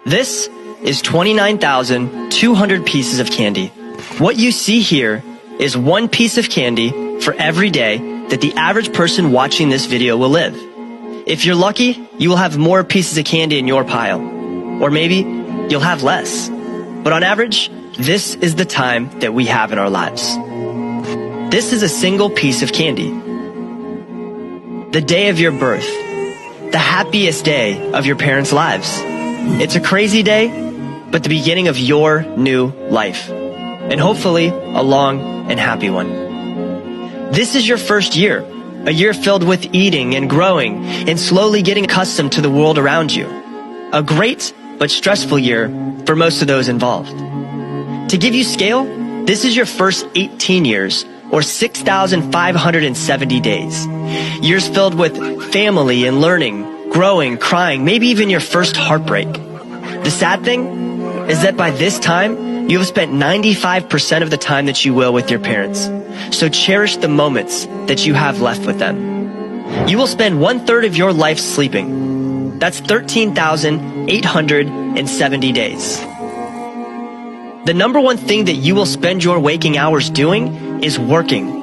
This is 29,200 pieces of candy. What you see here is one piece of candy for every day that the average person watching this video will live. If you're lucky, you will have more pieces of candy in your pile. Or maybe you'll have less. But on average, this is the time that we have in our lives. This is a single piece of candy. The day of your birth. The happiest day of your parents' lives. It's a crazy day, but the beginning of your new life. And hopefully, a long and happy one. This is your first year. A year filled with eating and growing and slowly getting accustomed to the world around you. A great but stressful year for most of those involved. To give you scale, this is your first 18 years or 6,570 days. Years filled with family and learning, growing, crying, maybe even your first heartbreak. The sad thing is that by this time, you have spent 95% of the time that you will with your parents. So cherish the moments that you have left with them. You will spend 1/3 of your life sleeping. That's 13,870 days. The number one thing that you will spend your waking hours doing is working.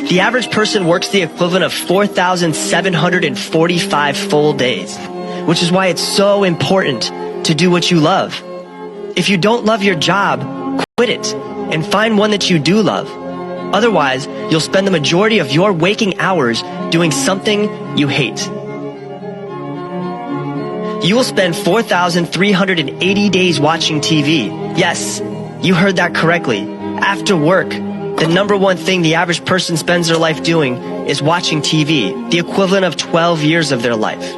The average person works the equivalent of 4,745 full days, which is why it's so important to do what you love. If you don't love your job, quit it and find one that you do love. Otherwise, you'll spend the majority of your waking hours doing something you hate. You will spend 4,380 days watching TV. Yes, you heard that correctly. After work, the number one thing the average person spends their life doing is watching TV, the equivalent of 12 years of their life.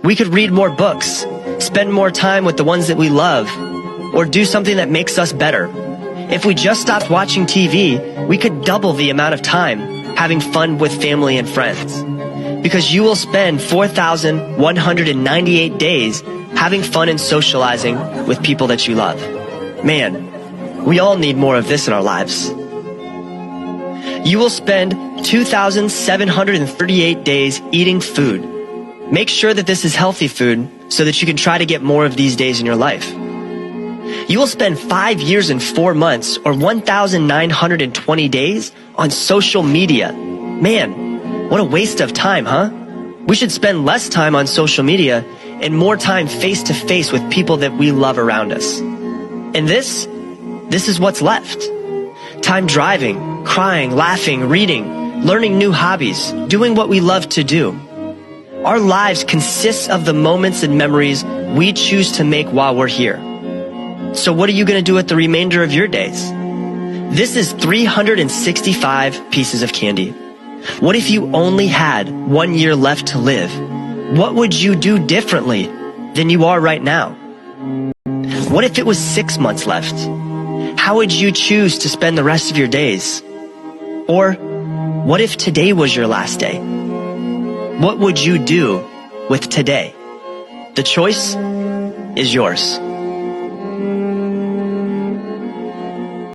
We could read more books, spend more time with the ones that we love, or do something that makes us better. If we just stopped watching TV, we could double the amount of time having fun with family and friends. Because you will spend 4,198 days having fun and socializing with people that you love. Man, we all need more of this in our lives. You will spend 2,738 days eating food. Make sure that this is healthy food so that you can try to get more of these days in your life. You will spend 5 years and 4 months or 1,920 days on social media. Man, what a waste of time, huh? We should spend less time on social media and more time face to face with people that we love around us. And this is what's left. Time driving, crying, laughing, reading, learning new hobbies, doing what we love to do. Our lives consist of the moments and memories we choose to make while we're here. So what are you going to do with the remainder of your days? This is 365 pieces of candy. What if you only had 1 year left to live? What would you do differently than you are right now? What if it was 6 months left? How would you choose to spend the rest of your days? Or what if today was your last day? What would you do with today? The choice is yours.